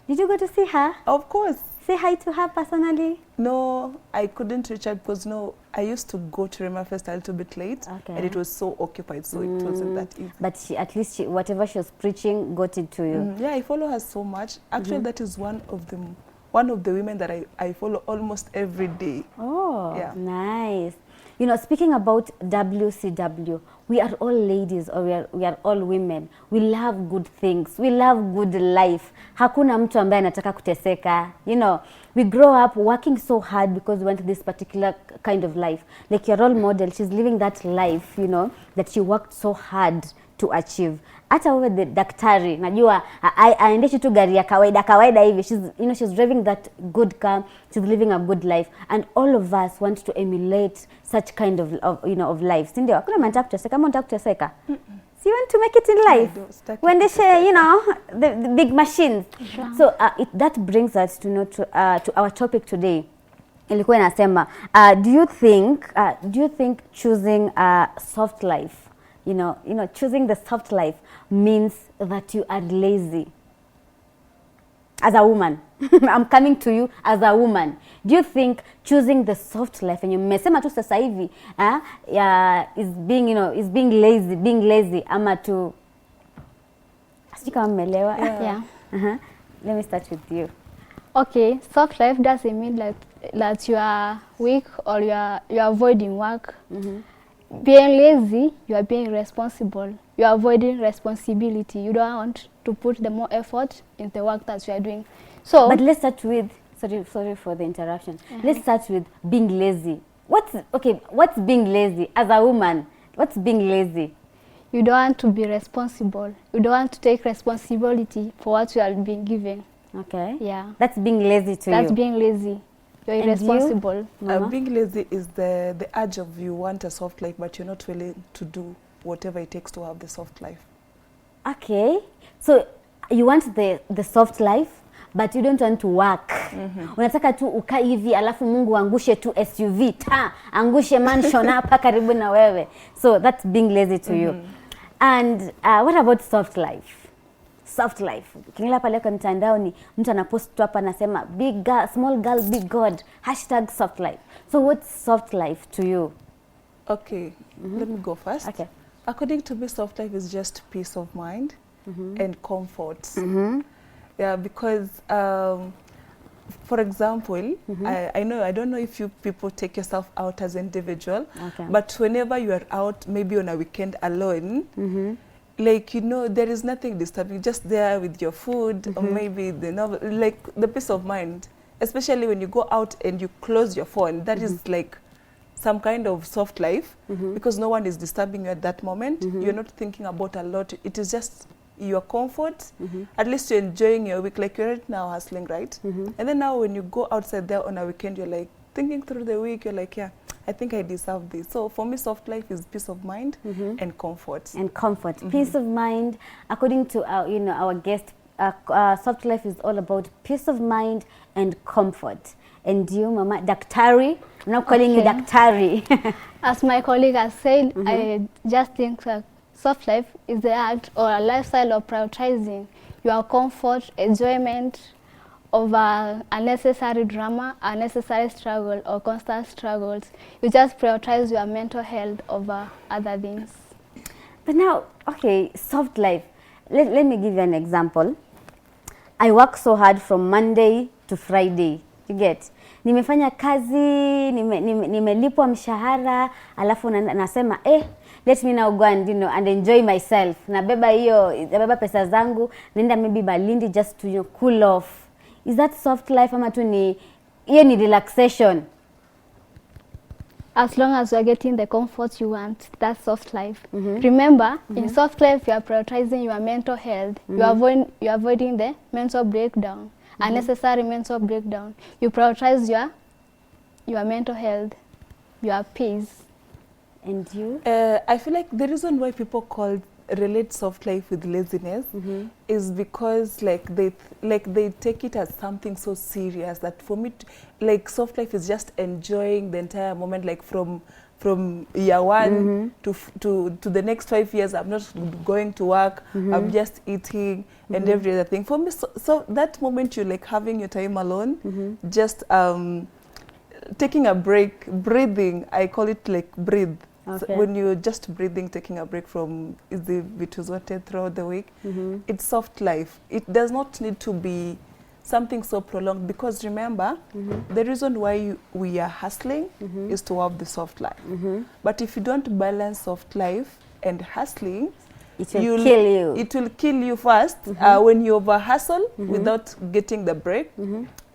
Did you go to see her? Of course. Say hi to her personally. No, I couldn't reach out because I used to go to Rema Fest a little bit late, and it was so occupied, so it wasn't that easy. But at least whatever she was preaching got it to you. Yeah, I follow her so much. Actually, that is one of the women that I follow almost every day. Oh, yeah. Nice. You know, speaking about WCW, we are all ladies, or we are all women. We love good things. We love good life. Hakuna mtu ambaye anataka kuteseka. You know, we grow up working so hard because we want this particular kind of life. Like your role model, she's living that life, you know, that she worked so hard to achieve. Hata wewe the daktari, najua aendeshi tu gari ya kawaida hivi. She's driving that good car. She's living a good life, and all of us want to emulate such kind of of life. Si ndio? Hakuna mtu anataka kuteseka, kama unataka kuteseka. So you want to make it in life. When they share, the big machines. Sure. So that brings us to our topic today. Ilikuwa inasema, do you think choosing a soft life, choosing the soft life means that you are lazy? As a woman, I'm coming to you as a woman. Do you think choosing the soft life, and you mmesema tu sasa hivi, is being lazy ama tu sijui kama mmelewa? Yeah. Let me start with you. Okay, soft life doesn't mean that you are weak or you are avoiding work. Being lazy, you are being responsible. You are avoiding responsibility. You don't want to put the more effort in the work that you are doing. So, but let's start with, sorry for the interruption. Let's start with being lazy. What's being lazy as a woman? What's being lazy? You don't want to be responsible. You don't want to take responsibility for what you are being given. Okay. Yeah. That's being lazy to you. That's being lazy. You're irresponsible. Being lazy is the urge of you want a soft life, but you're not willing to do whatever it takes to have the soft life. Okay. So you want the soft life, but you don't want to work. Unataka tu ukaa hivi alafu Mungu angushe tu SUV, angushe mansion hapa karibu na wewe. So that's being lazy to you. And what about soft life? Soft life. Kingila pale kwa mtandaoni mtu anapost tu hapa anasema big girl, small girl, big God, #soft life. So what's soft life to you? Okay, let me go first. Okay. According to me, soft life is just peace of mind and comfort. Yeah, because for example, I don't know if you people take yourself out as an individual, but whenever you are out, maybe on a weekend alone, like, there is nothing disturbing, just there with your food, or maybe the novel, like the peace of mind, especially when you go out and you close your phone. That is like some kind of soft life, because no one is disturbing you at that moment. You're not thinking about a lot. It is just your comfort. At least you're enjoying your week, like you're right now hustling, right? And then now when you go outside there on a weekend, you're like thinking through the week, you're like, yeah, I think I deserve this. So for me, soft life is peace of mind and comfort. And comfort. Peace of mind. According to our guest, soft life is all about peace of mind and comfort. And you, Mama, Daktari, I'm not calling you Daktari. As my colleague has said, I just think that soft life is the act or a lifestyle of prioritizing your comfort, enjoyment over unnecessary drama, unnecessary struggle, or constant struggles. You just prioritize your mental health over other things. But now, okay, soft life. Let me give you an example. I work so hard from Monday to Friday. You get? Nimefanya kazi, nimelipwa mshahara, alafu nasema, let me now go and enjoy myself. Nabeba pesa zangu, nenda maybe Malindi just to cool off. Is that soft life ama tu ni relaxation? As long as you are getting the comfort you want, that's soft life. Remember, in soft life, you are prioritizing your mental health. You are avoiding the mental breakdown, unnecessary mental breakdown. You prioritize your mental health, your peace. And you? I feel like the reason why people call relate soft life with laziness is because like they take it as something so serious that for me like soft life is just enjoying the entire moment, like from year one to the next 5 years. I'm not going to work, I'm just eating and every other thing. For me, so that moment you're like having your time alone, just taking a break, breathing, I call it like breathe. Okay. So when you're just breathing, taking a break from the vitu zote throughout the week, it's soft life. It does not need to be something so prolonged, because remember, the reason why we are hustling is to have the soft life. But if you don't balance soft life and hustling, It will kill you. It will kill you first. When you over hustle without getting the break,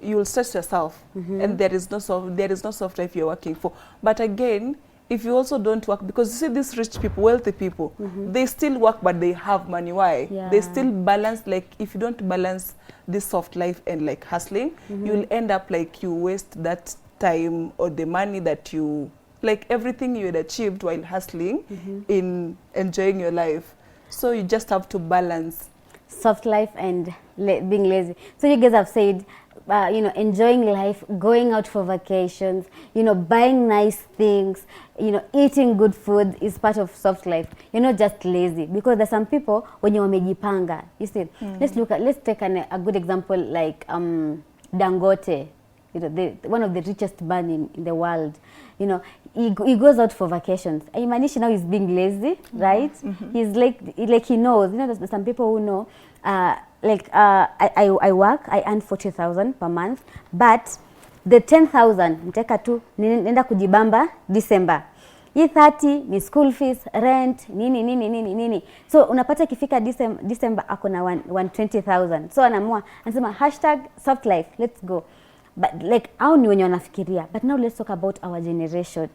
you will stress yourself, and there is no soft life you're working for. But again, if you also don't work, because you see these rich people, wealthy people, they still work, but they have money. Why? Yeah. They still balance. Like if you don't balance this soft life and like hustling, you'll end up like you waste that time or the money that you, like everything you had achieved while hustling in enjoying your life. So you just have to balance soft life and being lazy. So you guys have said, you know, enjoying life, going out for vacations, you know, buying nice things, you know, eating good food is part of soft life. You're not just lazy, because there's some people when you wamejipanga. You see, let's take a good example like Dangote, you know, one of the richest man in the world. You know, he goes out for vacations. Inamaanisha now he's being lazy, right? He's like he knows. You know, there's some people who know. I work, I earn 40,000 per month, but the 10,000 mteka tu nenda kujibamba December. Hii 30 ni school fees, rent, nini. So unapata ikifika December ako na 120,000. So anasema #soft life, let's go. But like how ni wenye wanafikiria. But now let's talk about our generation.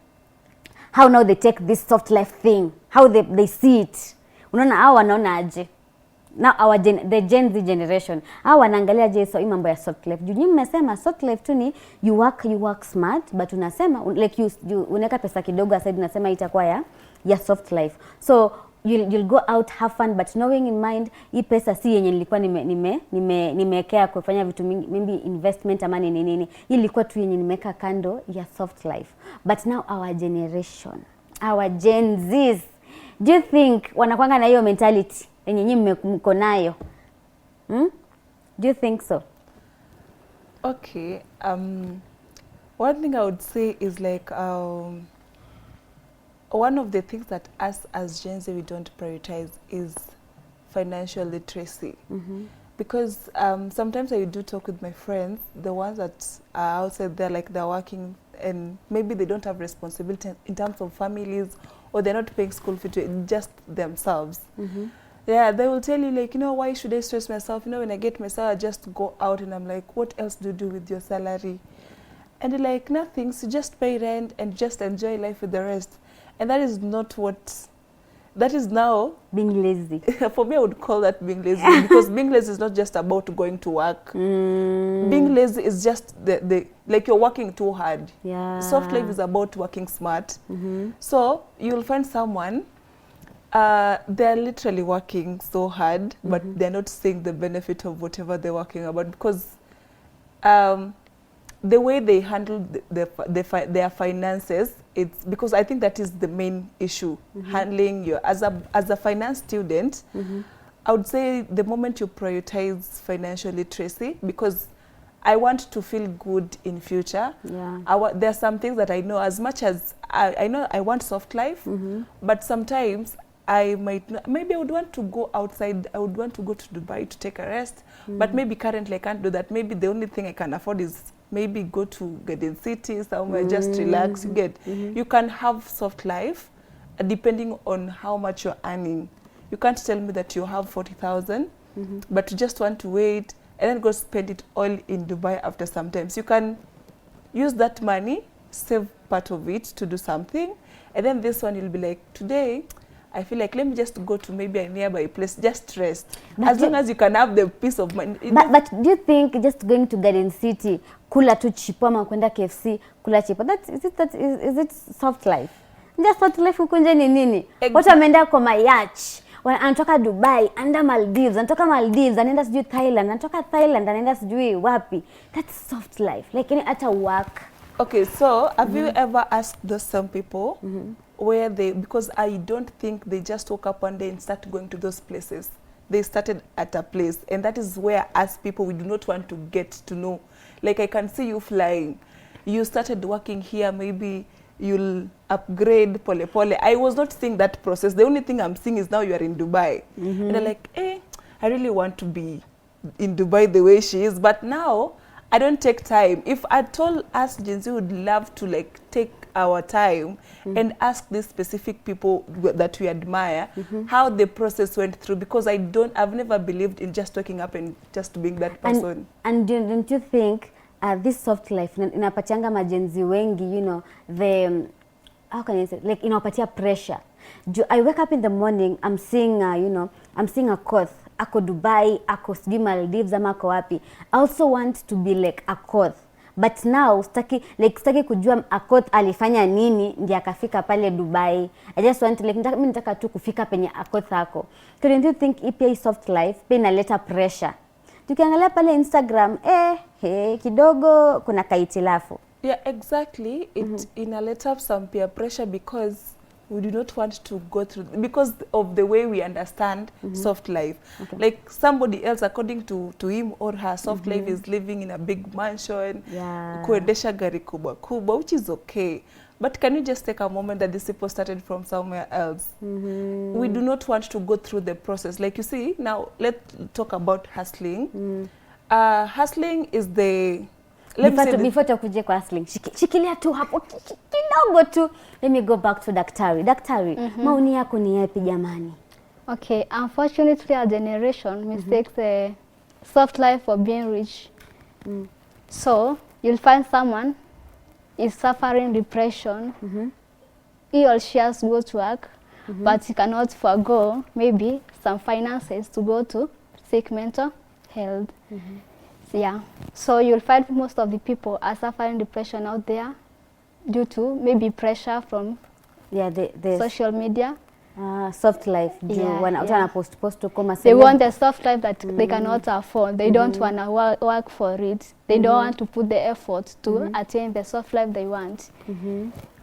How now they take this soft life thing, how they see it. Unaona hao wanaona aje? Now the Gen Z generation, hao wanaangalia je so mambo ya soft life. Nyinyi mmesema soft life tu ni you work smart, but unasema like you unaweka pesa kidogo aside, unasema itakuwa ya soft life. So you'll go out, have fun, but knowing in mind hii pesa si yenye nilikuwa nimewekea kufanya vitu mingi, maybe investment ama nini. Hii ilikuwa tu yenye nimeweka kando ya soft life. But now our generation, our Gen Zs, do you think wanakwanga na hiyo mentality yenye nyinyi mko nayo? Do you think so? Okay. One thing I would say is like one of the things that us as Gen Z we don't prioritize is financial literacy. Because sometimes I do talk with my friends, the ones that are outside there, like they're working and maybe they don't have responsibility in terms of families, or they're not paying school fee to just themselves. Yeah, they will tell you like, you know, why should I stress myself? You know, when I get my salary, I just go out, and I'm like, what else do you do with your salary? And they're like, nothing, so just pay rent and just enjoy life with the rest. And that is not what, that is now being lazy. For me, I would call that being lazy, because being lazy is not just about going to work. Being lazy is just like you're working too hard. Yeah. Soft life is about working smart. So you'll find someone, they're literally working so hard, but they're not seeing the benefit of whatever they're working about, because the way they handle their finances, it's because I think that is the main issue. Handling your as a finance student, I would say the moment you prioritize financial literacy, because I want to feel good in future. Yeah. There are some things that I know, as much as I know I want soft life, but sometimes I might not, maybe I would want to go outside. I would want to go to Dubai to take a rest, but maybe currently I can't do that. Maybe the only thing I can afford is maybe go to Garden City somewhere, just relax. You get, you can have soft life depending on how much you're earning. You can't tell me that you have 40,000, but you just want to wait and then go spend it all in Dubai after some time. So you can use that money, save part of it to do something, and then this one you'll be like, today I feel like let me just go to maybe a nearby place, just rest. But as long as you can have the peace of mind. But do you think just going to Garden City, kula tu chipo ama kwenda KFC, kula chipo, is it soft life? Just soft life huko nje ni nini? Watu wameenda kwa mayach, anatoka Dubai, anaenda Maldives, anatoka Maldives, anaenda sijui Thailand, anatoka Thailand, anaenda sijui wapi. That's soft life. Like hata work. Okay, so have you ever asked those some people where they, because I don't think they just woke up one day and start going to those places. They started at a place, and that is where as people we do not want to get to know. Like I can see you flying. You started working here, maybe you'll upgrade pole pole. I was not seeing that process. The only thing I'm seeing is now you are in Dubai. And I'm like, I really want to be in Dubai the way she is. But now I don't take time. If I told us Gen Z would love to like take our time and ask these specific people that we admire how the process went through, because I've never believed in just waking up and just being that person. And don't you think this soft life inapatianga majenzi wengi, you know, the how can I say, like inapatia pressure. I wake up in the morning, I'm seeing you know, I'm seeing a Koth ako Dubai, ako sijui Maldives ama ako wapi. I also want to be like a Koth, but now staki kujua a Koth alifanya nini ndiye akafika pale Dubai. I just want to like mimi nataka tu kufika penye a Koth ako. Don't you think EPA soft life pia inaleta pressure? Tukiangalia pale Instagram, kidogo kuna kaitilafu. Yeah, exactly. It inaleta up some peer pressure because we do not want to go through, because of the way we understand soft life. Okay. Like somebody else, according to him or her, soft life is living in a big mansion, kuendesha gari kubwa, which is okay. But can you just take a moment that these people started from somewhere else? We do not want to go through the process. Like you see, now let's talk about hustling. Hustling is the... Before tukuje kwa hustling, shikilia tu hapo kidogo tu. Let me go back to daktari. Daktari, maoni yako ni yapi jamani? Okay, unfortunately our generation mistakes the soft life for being rich. So, you'll find someone is suffering depression. He or she has to go to work, but he cannot forgo maybe some finances to go to seek mental health. Yeah, so you'll find most of the people are suffering depression out there due to maybe pressure from the social media. Soft life. They want a soft life that they cannot afford. They don't want to work for it. They don't want to put the effort to attain the soft life they want.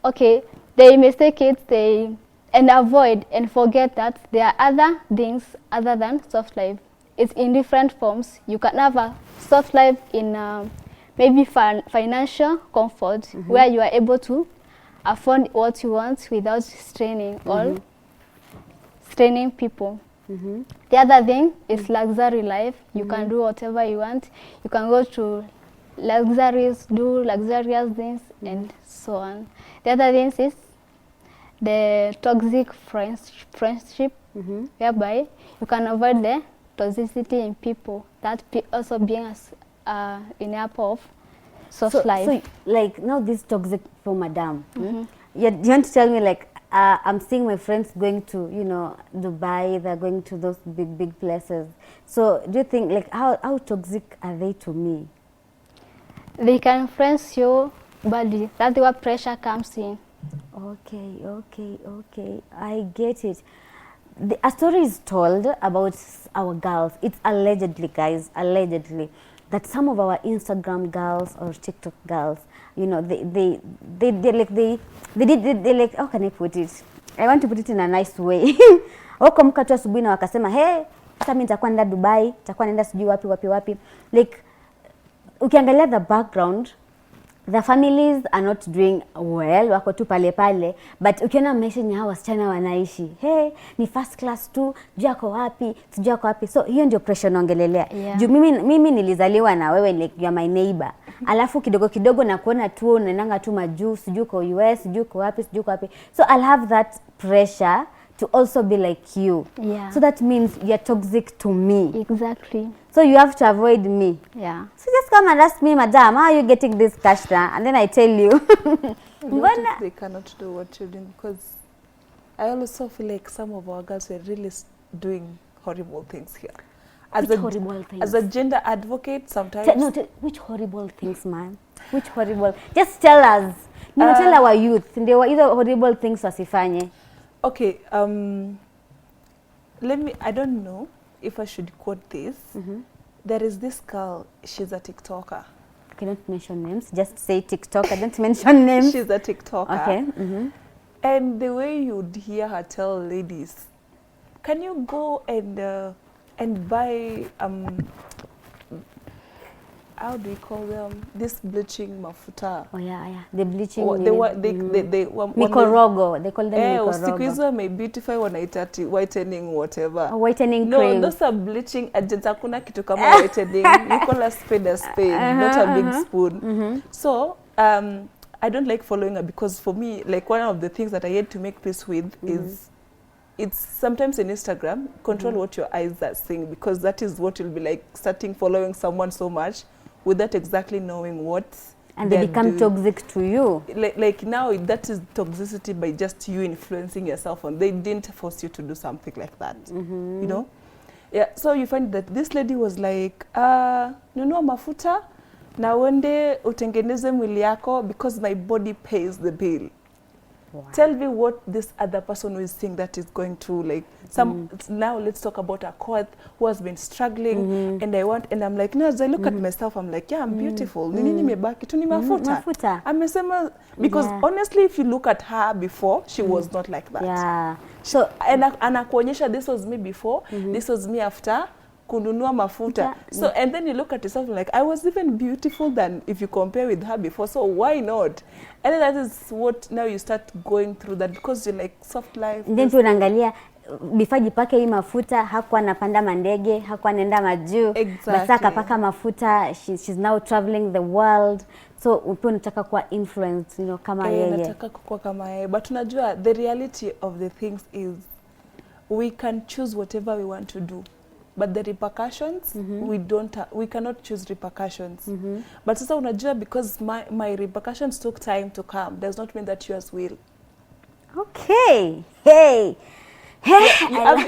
Okay, they mistake it, and avoid and forget that there are other things other than soft life. It's in different forms. You can have a soft life in maybe financial comfort, where you are able to afford what you want without straining or straining people. The other thing is luxury life. You can do whatever you want. You can go to luxuries, do luxurious things, and so on. The other things is the toxic friendship, whereby you can avoid the toxicity in people. That also being in a of soft life. So, like now this toxic for madam. You want to tell me like I'm seeing my friends going to, you know, Dubai, they're going to those big places. So do you think like how toxic are they to me? They can influence your body. That's where pressure comes in. Okay. I get it. A story is told about our girls. It's allegedly, guys, that some of our Instagram girls or TikTok girls, you know, they like, how can I put it? I want to put it in a nice way. Wako mka tu asubuhi na wakasema, hey, sasa mimi nitakuwa nenda Dubai, nitakuwa nenda sijui wapi. Like, ukiangalia the background, the families are not doing well, wako tu pale, but ukiona maisha ni hawa wasichana wanaishi, hey, ni first class tu, juu yako wapi. So hiyo ndio pressure naongelelea. Juu mimi nilizaliwa na wewe, like you are my neighbor. Alafu kidogo na kuona tu unaendanga tu majuu, sijui kwa US, sijui kwa wapi. So I'll have that pressure to also be like you. So that means you're toxic to me. Exactly. So you have to avoid me. Yeah. So just come and ask me, madam, how are you getting this cash now? And then I tell you. They cannot do what you're doing, because I also feel like some of our girls were really doing horrible things here. Horrible things? As a gender advocate, sometimes... Which horrible things, man? Which horrible... Just tell us. Tell our youth. There were either horrible things wasifanye. Okay, I don't know if I should quote this. There is this girl, she's a TikToker. Okay, don't mention names, just say TikToker, don't mention names. She's a TikToker. Okay. And the way you'd hear her tell ladies, can you go and buy how do you call them? This bleaching mafuta. Oh yeah. The bleaching. Mikorogo. They call them mikorogo. Siku hizo beautify wanaita whitening whatever. Whitening cream. No, those are bleaching agents. Hakuna kitu kama whitening. You call a spade, not a big spoon. So, I don't like following her because for me, like one of the things that I had to make peace with is it's sometimes in Instagram, control what your eyes are seeing, because that is what you'll be like starting following someone so much without exactly knowing what. And they become toxic to you. Like now, that is toxicity by just you influencing yourself, and they didn't force you to do something like that. You know? Yeah, so you find that this lady was like, nunua mafuta, na wende utengeneze mwili yako because my body pays the bill. Wow. Tell me what this other person who is saying that is going through, like now let's talk about a court who has been struggling and I'm like, no, as I look at myself, I'm like, yeah, I'm beautiful. Nini nimebaki tu ni mafuta. Amesema, because honestly, if you look at her before, she was not like that. Yeah. So, anakuonyesha this was me before, this was me after kununua mafuta. So, and then you look at yourself like, I was even beautiful than if you compare with her before, so why not? And then that is what now you start going through that, because you're like soft life. Then tunaangalia before jipake hii mafuta hakuwa anapanda mandege, hakuwa anaenda majuu. Exactly. Basa akapaka mafuta, she's now traveling the world. So upo unataka kuwa influenced, you know, kama yeye. Nataka kuwa kama yeye. But unajua, the reality of the things is we can choose whatever we want to do. But the repercussions, we cannot choose repercussions. But sasa unajua, because my repercussions took time to come, does not mean that yours will. Okay. Hey.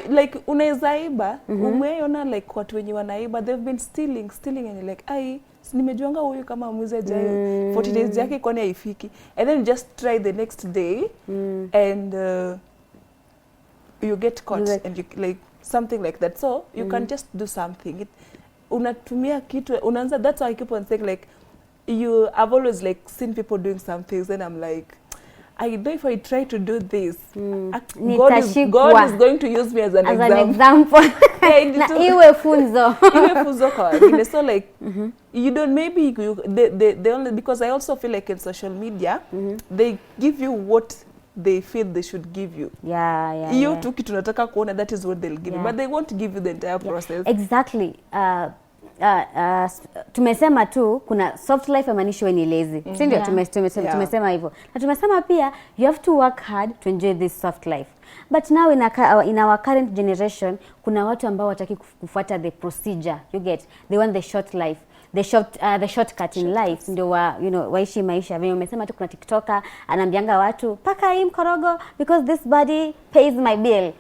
Like unaweza iba, umeona like watu wenye wanaiba, they've been stealing and you're like, ai, nimejuanga huyu kama mwizi ajayo 40 days yake kwani haifiki. And then you just try the next day and you get caught and you like something like that. So you can just do something. Unatumia kitu, unaanza, that's why I keep on saying like, I've always like seen people doing some things and I'm like, I know if I try to do this, God is going to use me as an example. Na iwe funzo. Iwe funzo kwa wengine. So like, you don't, maybe they only, because I also feel like in social media, they give you what they feel they should give you. Yeah. You tu kitu nataka kuona, that is what they'll give you, but they won't give you the entire process. Exactly. Tumesema tu kuna soft life amaanisha ni lazy. Ndio tumesema hivyo. Na tumesema pia you have to work hard to enjoy this soft life. But now in our current generation, kuna watu ambao wataki kufuata the procedure. You get? They want the short life. The shortcut in life, ndio waishi maisha. Vile umesema tu kuna TikToker anambianga watu paka hii mkorogo because this body pays my bill.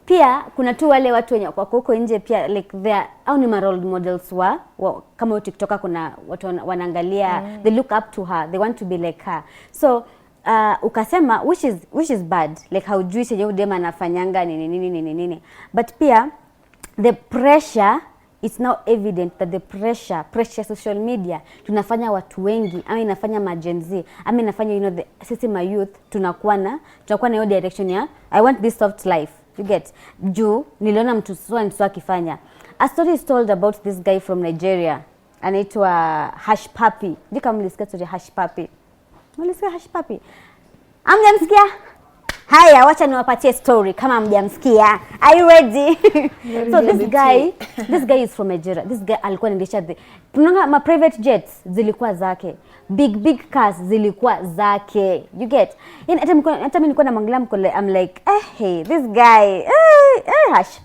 Pia kuna tu wale watu wenye kwa huko nje pia like au ni role models kama TikToker, kuna watu wanaangalia, they look up to her, they want to be like her. So ukasema which is bad, like haujui chenye dem anafanyanga nini. But pia the pressure, it's now evident that the pressure social media tunafanya watu wengi, ama inafanya majenzi, ama inafanya sisi ma youth tunakuwa na hiyo direction ya I want this soft life. You get? Juu niliona mtu akifanya. A story is told about this guy from Nigeria. Anaitwa Hash Papi. Ndio kama mlisikia story Hash Papi. Mlisikia Hash Papi? Amjamsikia? Haya, wacha niwapatie story kama mjamsikia. Are you ready? So this guy is from Nigeria. This guy alikuwa anaendesha ma private jets zilikuwa zake. Big cars zilikuwa zake. You get? Hata mimi nilikuwa na mangala mkole, I'm like, hey, this guy, Hash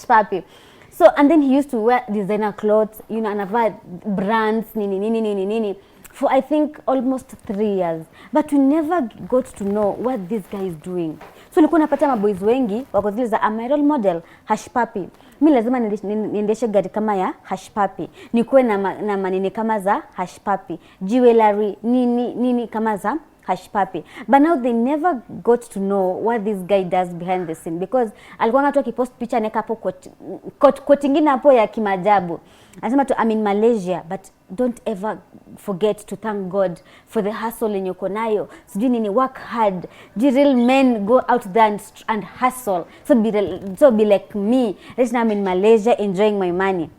Papi. So and then he used to wear designer clothes, anavaa brands nini. For I think almost 3 years, but we never got to know what this guy is doing. So nilikuwa napata maboys wengi wako zile za my role model Hash Papi. Mimi lazima niendeshe gari kama ya Hash Papi, nikuwe na manini kama za Hash Papi, jewelry nini kama za hush puppy. But now they never got to know what this guy does behind the scene, because alikuwa tu akipost picha neka hapo quote ingine hapo ya kimajabu. Anasema tu, I'm in Malaysia, but don't ever forget to thank God for the hustle yenye uko nayo. Sijui nini, work hard. Real men go out there and hustle. So be like me. Right now I'm in Malaysia enjoying my money.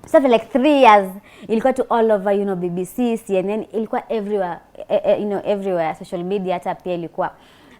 So for like 3 years, ilikuwa to all over, you know, BBC, CNN, ilikuwa everywhere, everywhere, social media, hata pia ilikuwa.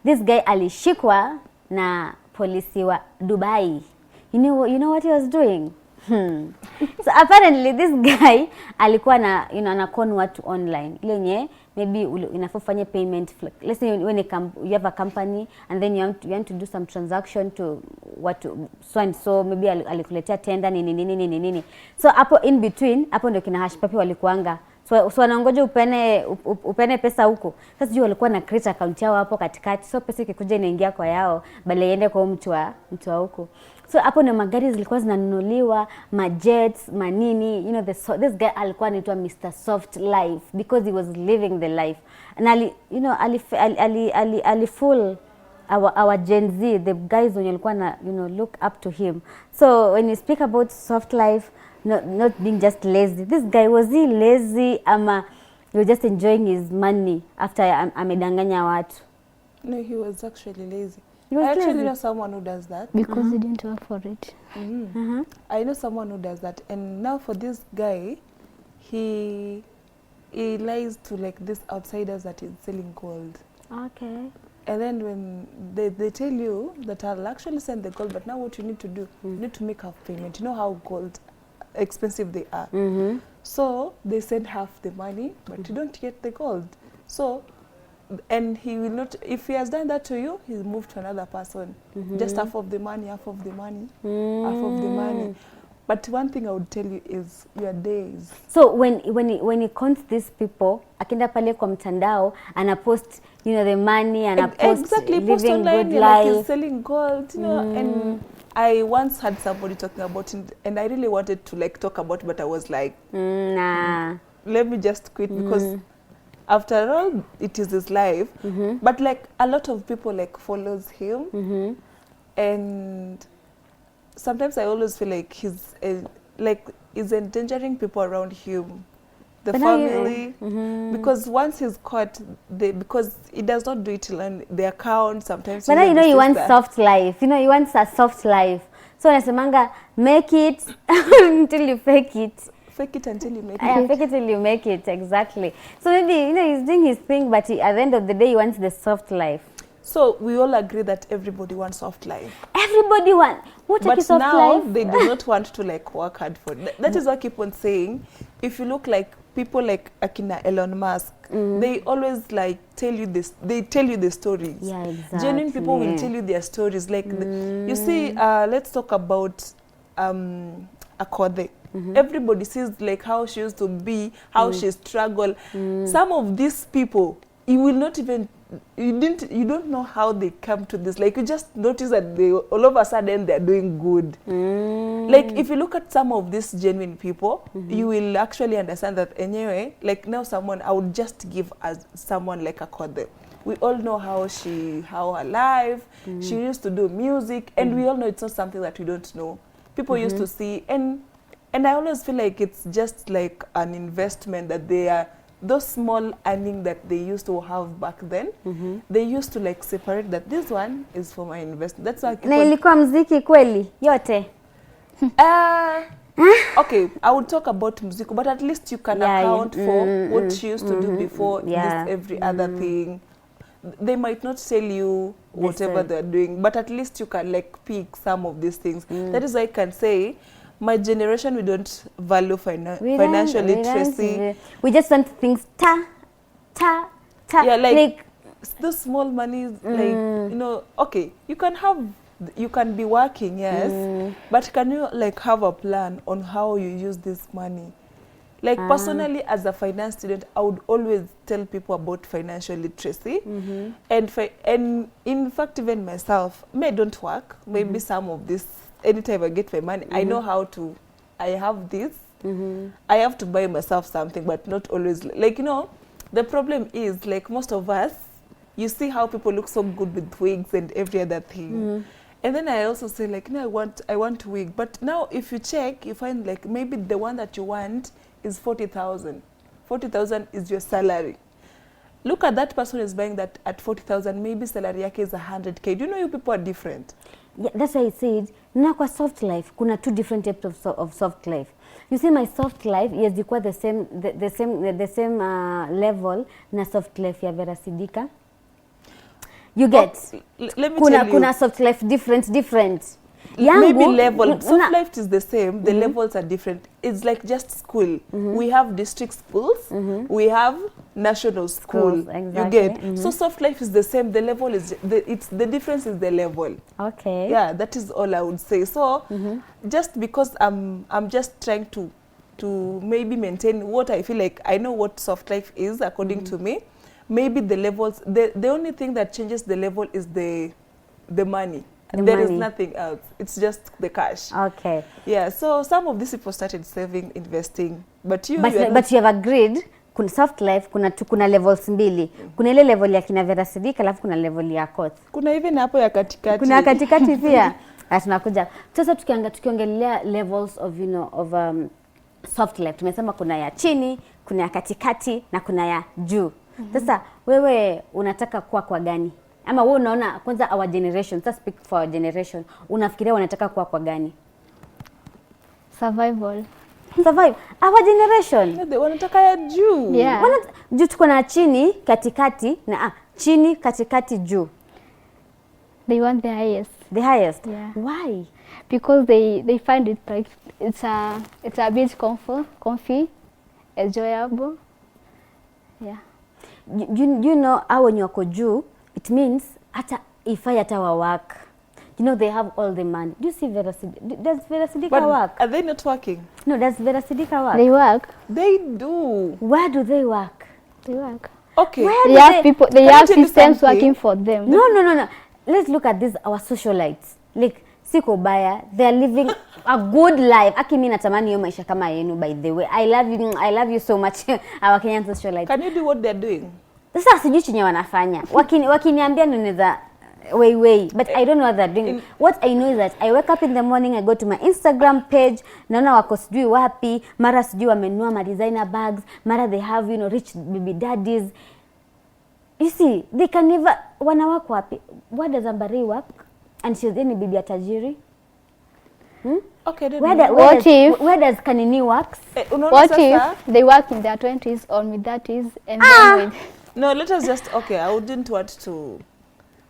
This guy alishikwa na polisi wa Dubai. You know what he was doing? So apparently this guy alikuwa na, anakon watu online. Ile nye maybe inafanya payment. Let's say when you have a company and then you want to do some transaction to what so and so, maybe alikuletea tender nini. So hapo in between, hapo ndio kina hush puppy walikuanga. So wanaongoja upene pesa huko. Sasa sijui walikuwa na create account yao hapo katikati. So pesa ikikuja inaingia kwa yao, bali iende kwa mtu wa huko. So hapo na magari zilikuwa zinanunuliwa, majets, manini, this guy alikuwa anaitwa Mr. Soft Life because he was living the life. And ali fool our Gen Z, the guys when walikuwa na, look up to him. So when you speak about soft life, not being just lazy. This guy, was he lazy ama he was just enjoying his money after amedanganya watu? No, he was actually lazy. I actually know someone who does that. Because he didn't work for it. I know someone who does that. And now for this guy, he lies to like these outsiders that is selling gold. Okay. And then when they tell you that I'll actually send the gold, but now what you need to do, you need to make half payment. You know how gold expensive they are. So they send half the money, but you don't get the gold. So, and he will not, if he has done that to you, he'll move to another person. Just half of the money, half of the money, half of the money. But one thing I would tell you is your days. So when he counts these people, akienda pale kwa mtandao, anapost, the money, anapost exactly, living post online, good life. Like he's selling gold, and I once had somebody talking about it, and I really wanted to like talk about it, but I was like, nah. Let me just quit because after all, it is his life. But like a lot of people like follows him, and sometimes I always feel like he's endangering people around him, the family, because once he's caught, because he does not do it on the account. Sometimes, but now he wants soft life. He wants a soft life. So nasemanga, make it until you fake it. Fake it until you make it. Yeah, fake it till you make it, exactly. So maybe, he's doing his thing, but at the end of the day, he wants the soft life. So we all agree that everybody wants soft life. Everybody wants. What is soft life? But now they do not want to like work hard for it. That is what I keep on saying. If you look like people like Akina Elon Musk, they always like tell you this. They tell you the stories. Yeah, exactly. Genuine people will tell you their stories. Like you see, let's talk about Akode. Everybody sees like how she used to be, how she struggled. Some of these people, you will not even, you don't know how they come to this. Like you just notice that they all of a sudden they're doing good. Like if you look at some of these genuine people, you will actually understand that anyway. Like now, I would just give as someone like Akode. We all know how her life. She used to do music, and we all know it's not something that we don't know. People used to see, and I always feel like it's just like an investment that they are, those small earning that they used to have back then, they used to like separate that this one is for my investment. That's why na ilikuwa mziki kweli yote. Okay, I would talk about music, but at least you can account for what she used to do before this every other thing. They might not tell you whatever they're doing, but at least you can like pick some of these things. That is why I can say, my generation, we don't value financial literacy. We just want things yeah, like those small monies, like okay, you can be working, yes, but can you like have a plan on how you use this money? Like personally, as a finance student, I would always tell people about financial literacy, and in fact, even myself, I don't work. Maybe some of this, anytime I get my money, I know how to. I have this. I have to buy myself something, but not always. Like The problem is, like most of us, you see how people look so good with wigs and every other thing. And then I also say like, no, I want wig. But now if you check, you find like maybe the one that you want is 40,000. 40,000 is your salary. Look at that person is buying that at 40,000, maybe salary yake is 100K. Do you know you people are different? Yeah, that's why I said, na kwa soft life, kuna two different types of soft life. You see, my soft life, yes, you the same level na soft life ya Vera Sidika. You get? Let me tell you. Kuna soft life different. Yangu, maybe level. Soft life is the same. The levels are different. It's like just school. We have district schools. We have national schools. Exactly. You get? So soft life is the same. The level is the difference is the level. Okay. Yeah, that is all I would say. So just because I'm just trying to maybe maintain what I feel like I know what soft life is according to me. Maybe the levels. The only thing that changes the level is the money. There is nothing else. It's just the cash. Okay. Yeah. So some of these people started saving, investing, but you have agreed. Kuna soft life, kuna levels mbili. Kuna ile level ya kina Vera Sidika, alafu kuna level ya Koth. Kuna even hapo ya katikati. Kuna katikati pia. Tunakuja. Sasa tukiongelea levels of soft life. Tumesema kuna ya chini, kuna ya katikati na kuna ya juu. Sasa wewe unataka kuwa kwa gani? Ama wewe unaona kwanza our generation, let's speak for our generation. Unafikiria wanataka kuwa kwa gani? Survive. Our generation. Yeah, wanataka ya juu. Yeah. Juu tuko na chini, katikati na chini, katikati, juu. They want the highest. The highest. Yeah. Why? Because they find it like it's a bit comfy, enjoyable. Yeah. You know how when you go juu, it means if I work, you know they have all the money. Do you see Vera Sidika? Does Vera Sidika work? Are they not working? No, does Vera Sidika work? They work. They do. Where do they work? They work. Okay. They have people. They have systems working for them. No. Let's look at this. Our socialites, like siko baya, they are living a good life. Aki mimi natamani hiyo maisha kama yenu. By the way, I love you so much, our Kenyan socialites. Can you do what they're doing? Sasa sijui chenye wanafanya. Wakiniambia ninaweza way, but I don't know what they're doing. What I know is that I wake up in the morning, I go to my Instagram page, naona wako sijui wapi, mara sijui wamenunua ma designer bags, mara they have rich baby daddies. You see, they can never wanawako wapi. Where does Ambari work? And she's any bibi ya tajiri? Okay, where does Kanini works? What if they work in their 20s or mid-30s and then with... No, let us just, okay, I wouldn't want to,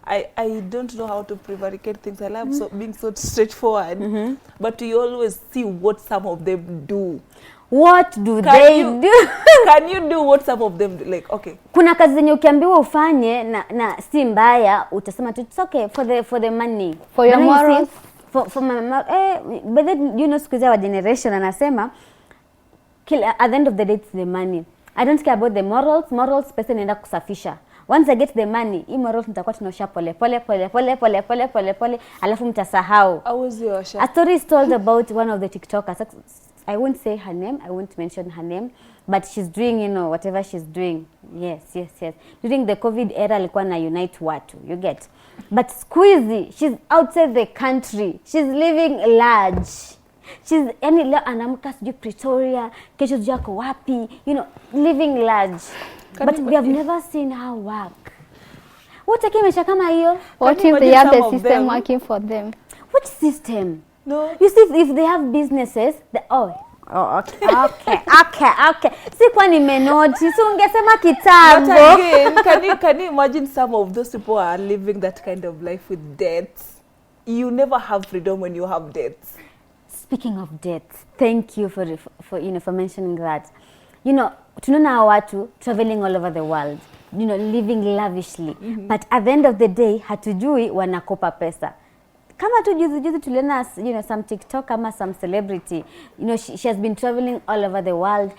I don't know how to prevaricate things. I love being so straightforward, but you always see what some of them do. What do they do? Can you do what some of them do? Like, okay. Kuna kazi zenye ukiambiwa ufanye na si mbaya, utasema tu it's okay for the money. For your morals. For my but then siku hizi our generation anasema at the end of the day it's the money. I don't care about the morals pesa inaenda kusafisha. Once I get the money, hii morals nitakuwa tunaosha pole alafu mtasahau. A story is told about one of the TikTokers. I won't say her name, I won't mention her name, but she's doing whatever she's doing. Yes. During the COVID era alikuwa na unite watu, you get. But squeezy, she's outside the country. She's living large. She's leo anaamka sijui Pretoria, kesho sijui ako wapi, living large. But we have never seen her work. What akimesha kama hiyo? What if they have the system working for them? Which system? No. You see, if they have businesses, okay. Si kwa nimenoti, si ungesema kitambo. But again, can you imagine some of those people are living that kind of life with debts? You never have freedom when you have debts. Speaking of debts, thank you for mentioning that. Tunaona watu traveling all over the world, living lavishly. But at the end of the day, hatujui wanakopa pesa. Kama tu juzi tuliona some TikTok ama some celebrity, she has been traveling all over the world,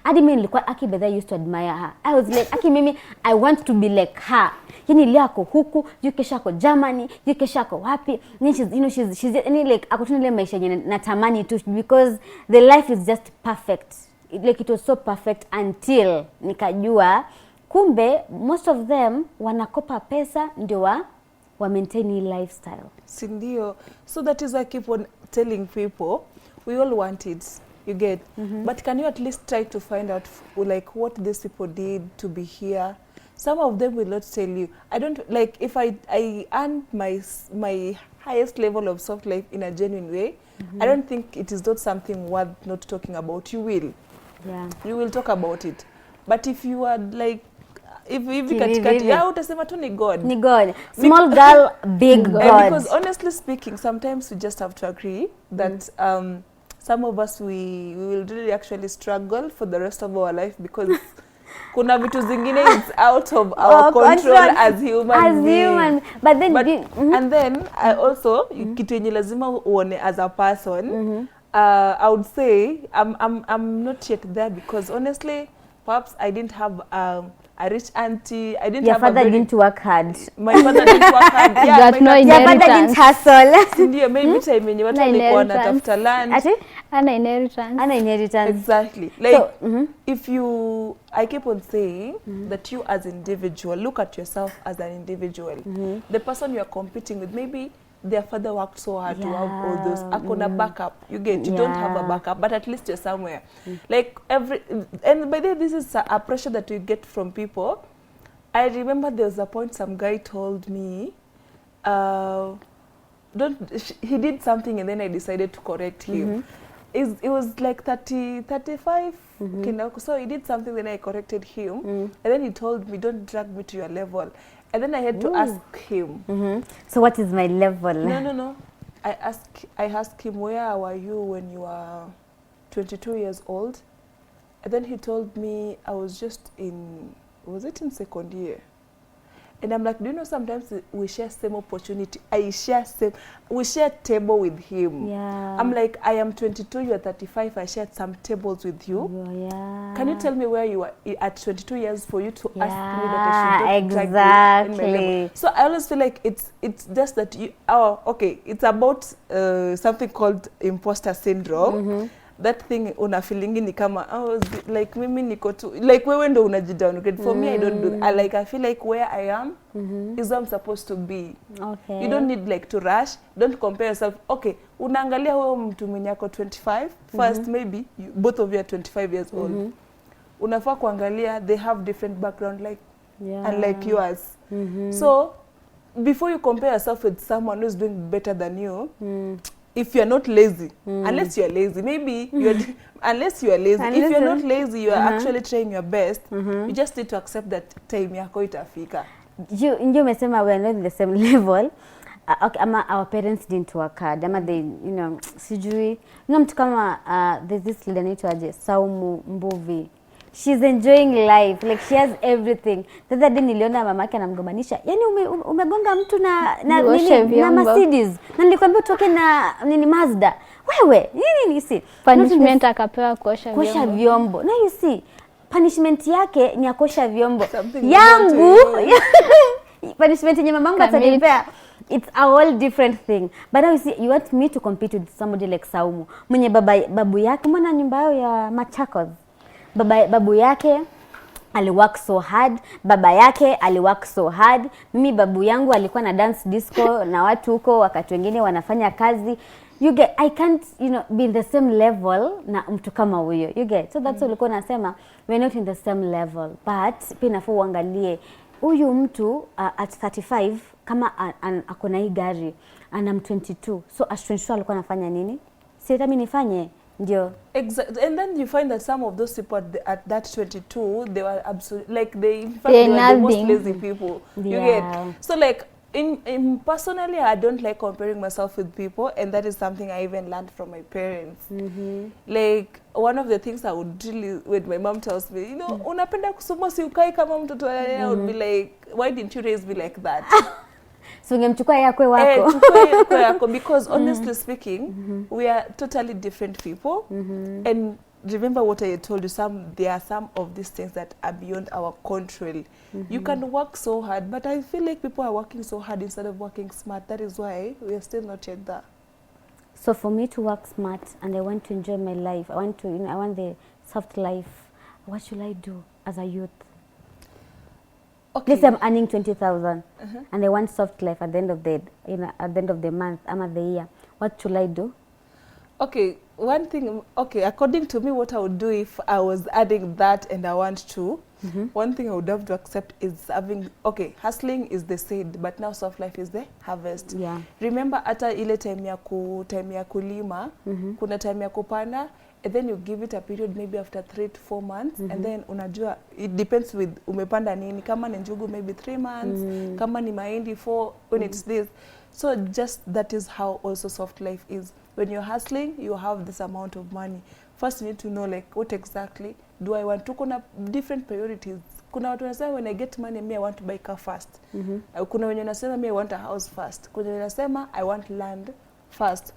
hadi mimi nilikuwa Bedha used to admire her. I was like, mimi I want to be like her. Leo ako huku, kesho ako Germany, kesho ako wapi. She's like ako tuna ile maisha yenye natamani tu because the life is just perfect. like it was so perfect until nikajua kumbe most of them wanakopa pesa ndio wa maintain hii lifestyle. Sindio. So that is why I keep on telling people we all want it, you get. But can you at least try to find out like what these people did to be here? Some of them will not tell you. I don't like if I earn my highest level of soft life in a genuine way. I don't think it is not something worth not talking about. You will. Yeah. You will talk about it. But if you are like if katikati ya utasema tu ni God. Ni God. Small girl, big God. Because honestly speaking, sometimes we just have to agree that some of us we will really actually struggle for the rest of our life because kuna vitu zingine it's out of our control as human beings. But then and then I also kitu yenye lazima uone as a person. I would say I'm not yet there because honestly perhaps I didn't have a rich auntie. I didn't Your have father didn't work hard. My father didn't work hard. Yeah, Your father didn't hustle. Ndio, maybe time yenye watu walikuwa wanatafuta land. Ati? Ana inheritance. Exactly. Like if you, I keep on saying that you as individual, look at yourself as an individual. The person you are competing with, maybe their father worked so hard to have all those. Akona backup. You get, you don't have a backup, but at least you're somewhere. Like and by the way, this is a pressure that you get from people. I remember there was a point some guy told me, he did something and then I decided to correct him. It was like 35. So he did something, then I corrected him. And then he told me, don't drag me to your level. And then I had to ask him. So what is my level? No. I asked him, where were you when you were 22 years old? And then he told me I was just was it in second year? And I'm like, do you know sometimes we share same opportunity. We share table with him. Yeah. I'm like, I am 22, you are 35, I shared some tables with you. Yeah. Can you tell me where you were at 22 years for you to ask me that I should not drag you in my level? So I always feel like it's just that it's about something called imposter syndrome. That thing una feeling ni kama like mimi niko tu like wewe ndo unajidowngrade. For me I don't do that. I feel like where I am is where I'm supposed to be. Okay. You don't need like to rush. Don't compare yourself. Okay, unaangalia wewe mtu mwenye ako 25 first maybe both of you are 25 years old. Unafaa kuangalia they have different background unlike yours. So before you compare yourself with someone who's doing better than you, if you're not lazy, unless you're lazy, maybe unless you are lazy. If you're not lazy, you are actually trying your best. You just need to accept that time yako itafika. You umesema we are not in the same level. Ama our parents didn't work hard. Ama they, sijui. Mtu kama there's this lady anaitwa Saumu Mbuvi. She's enjoying life, like she has everything. The other day niliona mamake anamgombanisha. Yaani umegonga mtu na Mercedes. Na nilikwambia utoke na Mazda. Wewe, nini si? Punishment akapewa kuosha vyombo. Now you see, punishment yake ni kuosha vyombo. Yangu punishment yenye mamangu atanipea. It's a whole different thing. But now you see, you want me to compete with somebody like Saumu. Mwenye babu yake mwana nyumba yao ya Machakos. Babu yake aliwork so hard, baba yake aliwork so hard. Mimi babu yangu alikuwa na dance disco na watu huko wakati wengine wanafanya kazi. You get, I can't, be in the same level na mtu kama huyo. You get. So that's what ulikuwa nasema, we're not in the same level. But pia nafaa uangalie huyu mtu at 35 kama akona hii gari ana 22. So at 22 alikuwa anafanya nini? Si hata mimi nifanye. Exactly. And then you find that some of those people at that 22, they were absolutely like they were the most lazy people. You get. So like in personally, I don't like comparing myself with people, and that is something I even learned from my parents. Like one of the things I would really, when my mom tells me, unapenda kusoma si ukai kama mtoto, I would be like, why didn't you raise me like that? So ungemchukua yakwe wako. Yako because honestly speaking, we are totally different people. And remember what I told you, there are some of these things that are beyond our control. You can work so hard, but I feel like people are working so hard instead of working smart. That is why we are still not yet there. So for me to work smart and I want to enjoy my life, I want the soft life, what should I do as a youth? Okay. Let's say I'm earning 20,000 and I want soft life at the end of the, at the end of the month, at the year. What should I do? Okay, one thing, okay, according to me, what I would do if I was adding that and I want to, one thing I would have to accept is having, okay, hustling is the seed, but now soft life is the harvest. Yeah. Remember, hata ile time ya kulima, kuna time ya kupanda, and then you give it a period maybe after 3 to 4 months, and then unajua, it depends with umepanda nini, kama ni njugu maybe 3 months, kama ni mahindi 4, when it's this. So just that is how also soft life is. When you're hustling, you have this amount of money. First, you need to know like what exactly do I want to. Kuna different priorities. Kuna watu wanasema when I get money, me I want to buy car first. Kuna wenye wanasema me I want a house first. Kuna wenye wanasema I want land first.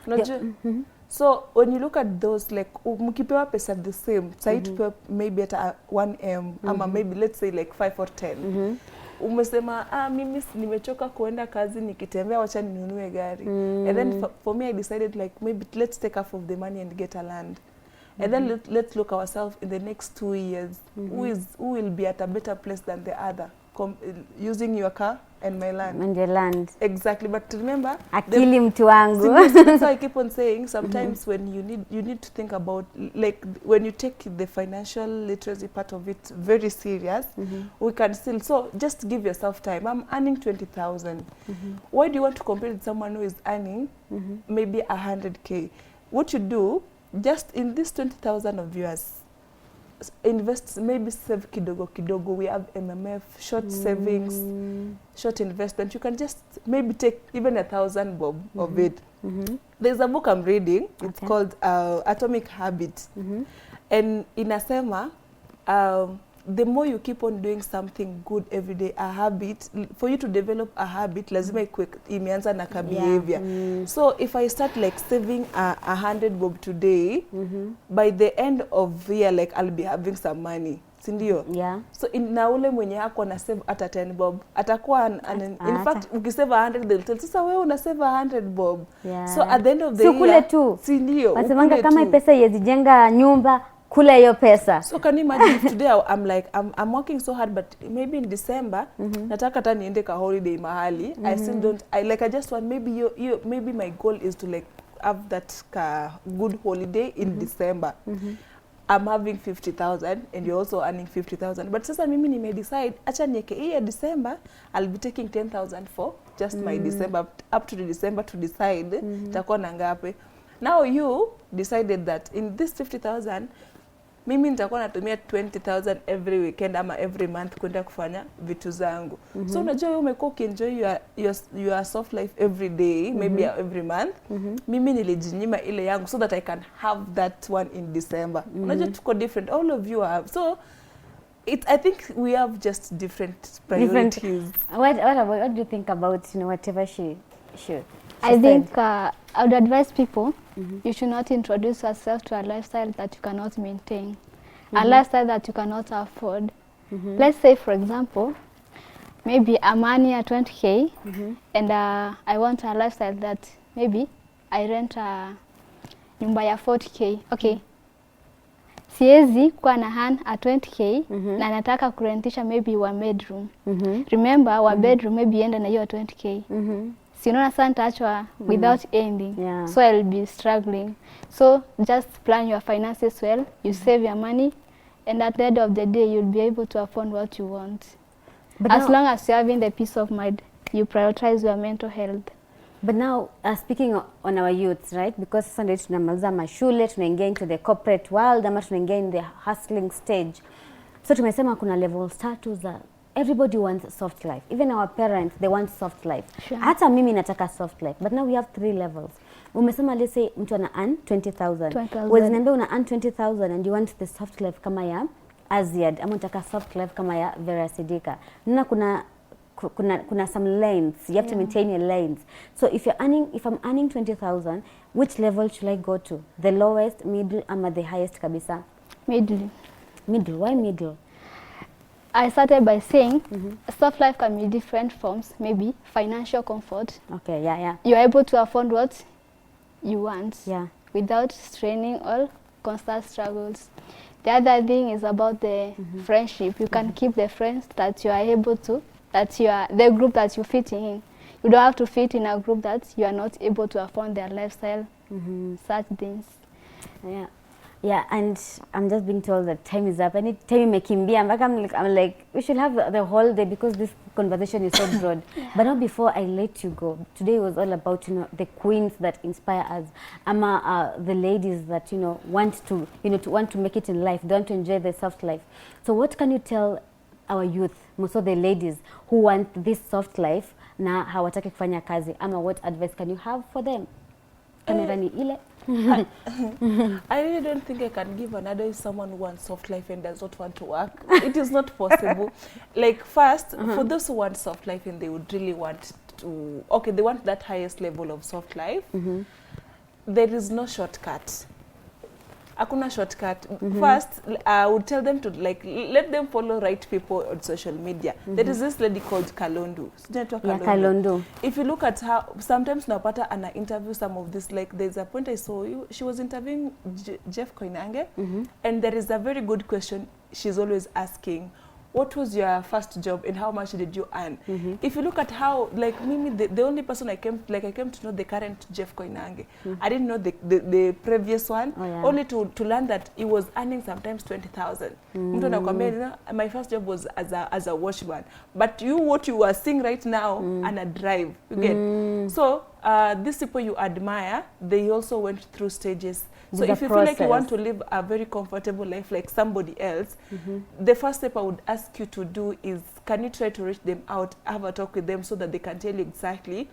Unajua? So when you look at those, like mkipewa pesa the same, say to maybe at 1M, ama maybe let's say like 5 or 10. Umesema mimi nimechoka kuenda kazi nikitembea, wacha ninunue gari. And then for me I decided like maybe let's take half of the money and get a land. And then let's look ourselves in the next 2 years. Who will be at a better place than the other? Using your car and my land. And the land. Exactly, but remember, akili mtu wangu. That's why I keep on saying sometimes when you need to think about, like when you take the financial literacy part of it very serious, we can still, so just give yourself time. I'm earning 20,000. Why do you want to compare with someone who is earning maybe 100K? What you do, just in this 20,000 of yours, invest, maybe save kidogo kidogo. We have MMF, short savings, short investment. You can just maybe take even 1,000 bob of it. There's a book I'm reading. It's called Atomic Habits. And inasema, the more you keep on doing something good every day, a habit, for you to develop a habit, lazima imeanza na ka behavior. So if I start like saving 100 bob today, by the end of the year, like I'll be having some money. Sindio? Yeah. So na ule mwenye hako na save ata 10 bob, atakuwa in fact ukisave 100 they'll tell, sasa wewe una save 100 bob. Yeah. So at the end of the kule year, tu. Sindio? Wasemanga kama pesa yezijenga nyumba, kula hiyo pesa. So can you imagine if today I'm like I'm working so hard, but maybe in December nataka hata niende ka holiday mahali. I still don't, I just want, maybe my goal is to like have that good holiday in December. I'm having 50,000 and you're also earning 50,000. But sasa mimi nime decide acha nieke hii December, I'll be taking 10,000 for just my December, up to the December to decide takuwa na ngapi. Now you decided that in this 50,000, mimi nitakuwa natumia 20,000 every weekend ama every month kwenda kufanya vitu zangu. So unajua wewe umekuwa ukienjoy your soft life every day, maybe every month. Mimi nilijinyima ile yangu so that I can have that one in December. Unajua tuko different, all of you have. So I think we have just different priorities. What do you think about, whatever she I think I would advise people, you should not introduce yourself to a lifestyle that you cannot maintain, a lifestyle that you cannot afford. Let's say, for example, maybe I'm earning 20K and I want a lifestyle that maybe I rent a nyumba ya 40K. Okay. Siezi kuwa na earn a 20K na nataka kurentisha maybe one bedroom. Remember, one bedroom maybe enda na hiyo 20K. So you know, nitaachwa without ending. Yeah. So I'll be struggling. So just plan your finances well, you save your money, and at the end of the day, you'll be able to afford what you want. But as long as you're having the peace of mind, you prioritize your mental health. But now, speaking on our youths, right? Because Sunday tunamaliza mashule, tunaingia into the corporate world, ama tunaingia in the hustling stage. So tumesema kuna levels tatu za everybody wants soft life. Even our parents, they want soft life. Sure. Hata mimi nataka soft life. But now we have 3 levels. Umesema, let's say mtu ana earn 20,000. Wewe niambia una earn 20,000 and you want the soft life kama ya Aziad, ama unataka soft life kama ya Vera Sidika. Nina kuna some lanes. You have to maintain your lanes. So if I'm earning 20,000, which level should I go to? The lowest, middle, ama the highest kabisa? Middle. Middle. Why middle? I started by saying soft life can be different forms, maybe financial comfort. Okay, yeah. You're able to afford what you want. Yeah. Without straining or constant struggles. The other thing is about the friendship. You can keep the friends that you are able to, that you are the group that you fit in. You don't have to fit in a group that you are not able to afford their lifestyle, such things. Yeah. Yeah, and I'm just being told that time is up. And time imekimbia. I'm like, we should have the whole day because this conversation is so broad. But not before I let you go. Today was all about, you know, the queens that inspire us. The ladies that, you know, want to make it in life. They want to enjoy the soft life. So what can you tell our youth, most of the ladies who want this soft life na hawataki kufanya kazi? What advice can you have for them? Kamera ni ile. I really don't think I can give an advice someone who wants soft life and does not want to work. It is not possible. Like first, for those who want soft life and they would really want to, okay, they want that highest level of soft life, there is no shortcut. Hakuna shortcut. First, I would tell them to let them follow right people on social media. There is this lady called Kalondu. Kalondu. If you look at her, sometimes napata ana interview some of this, like there's a point I saw you, she was interviewing Jeff Koinange, and there is a very good question she's always asking. What was your first job and how much did you earn? If you look at how, like Mimi, the only person I came to know the current Jeff Koinange. I didn't know the previous one, only to learn that he was earning sometimes 20,000. Mtu anakuambia, you know, my first job was as a washman. But what you are seeing right now, and a drive, you get. So these people you admire, they also went through stages. So if you feel like you want to live a very comfortable life like somebody else, the first step I would ask you to do is, can you try to reach them out, have a talk with them so that they can tell you exactly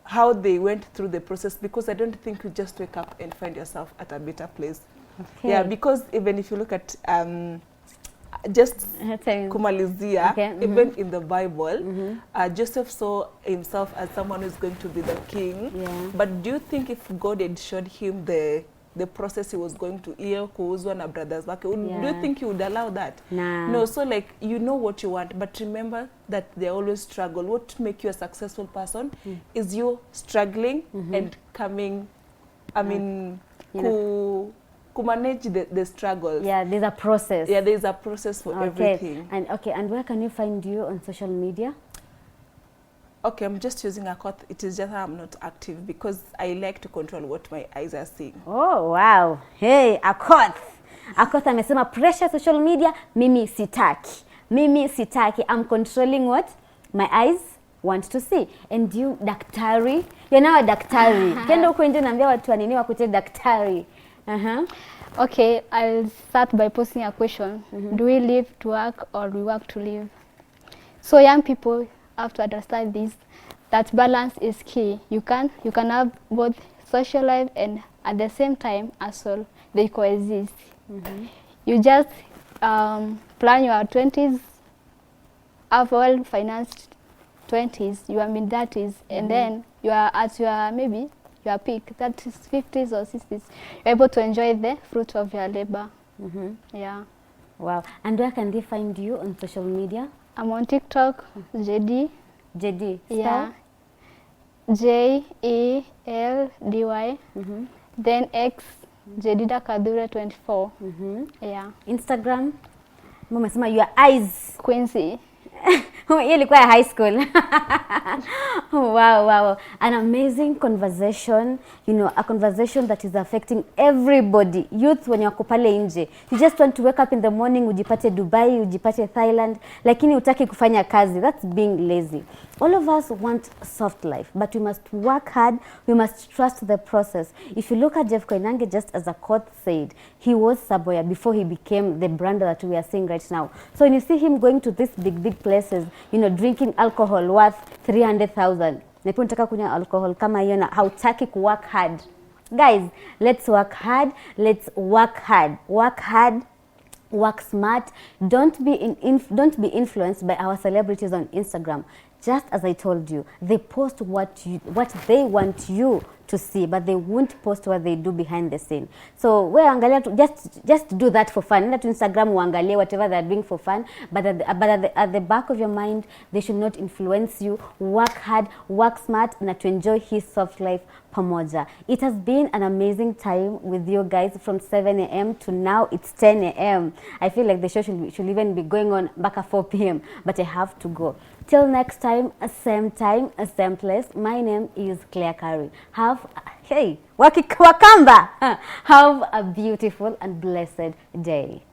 how they went through the process, because I don't think you just wake up and find yourself at a better place. Okay. Yeah, because even if you look at just kumalizia, even in the Bible, Joseph saw himself as someone who's going to be the king. But do you think if God had showed him the process he was going to kuuzwa na brothers wake, do you think he would allow that? No, so like, you know what you want, but remember that they always struggle. What make you a successful person is you struggling and coming, I mean, manage the struggles. Yeah, there's a process. Yeah, there's a process for everything. And where can you find you on social media? Okay, I'm just using a quote. It is just I'm not active because I like to control what my eyes are seeing. Oh, wow. Hey, a quote amesema pressure social media, mimi sitaki. I'm controlling what my eyes want to see. And you, daktari, you're now a daktari. Kendo huko nje naambia watu wanini wakute daktari. Okay, I'll start by posing a question. Do we live to work or we work to live? So young people have to understand this, that balance is key. You can have both social life and at the same time as well they coexist. You just plan your 20s, have well financed 20s, you are mid 30s, and then you are at your maybe your peak, that is 50s or 60s. You're able to enjoy the fruit of your labor. Yeah. Wow. And where can they find you on social media? I'm on TikTok, JD. JD. Yeah. JELDY. Then X, Jedida Kadure 24. Yeah. Instagram. Mama, your eyes. Quincy. Hiyo ilikuwa high school. Wow. An amazing conversation, you know, a conversation that is affecting everybody. Youth when you're pale nje, you just want to wake up in the morning, ujipate Dubai, ujipate Thailand, lakini utaki kufanya kazi. That's being lazy. All of us want soft life, but we must work hard, we must trust the process. If you look at Jeff Koinange, just as a quote said, he was Saboya before he became the brand that we are seeing right now. So when you see him going to these big places, you know, drinking alcohol worth 300,000. Na pia unataka kunywa alcohol kama hiyo na hautaki ku work hard. Guys, let's work hard. Work smart. Don't be influenced by our celebrities on Instagram. just as I told you, they post what they want you to see, but they won't post what they do behind the scene. So we angalia tu, just do that for fun. Enda to Instagram uangalie whatever they're doing for fun, but at the back of your mind, they should not influence you. Work hard, work smart, na to enjoy his soft life pamoja. It has been an amazing time with you guys from 7 a.m. to now it's 10 a.m. I feel like the show should even be going on back at 4 p.m. but I have to go. Till next time, same place. My name is Claire Curry. Wakamba. Have a beautiful and blessed day.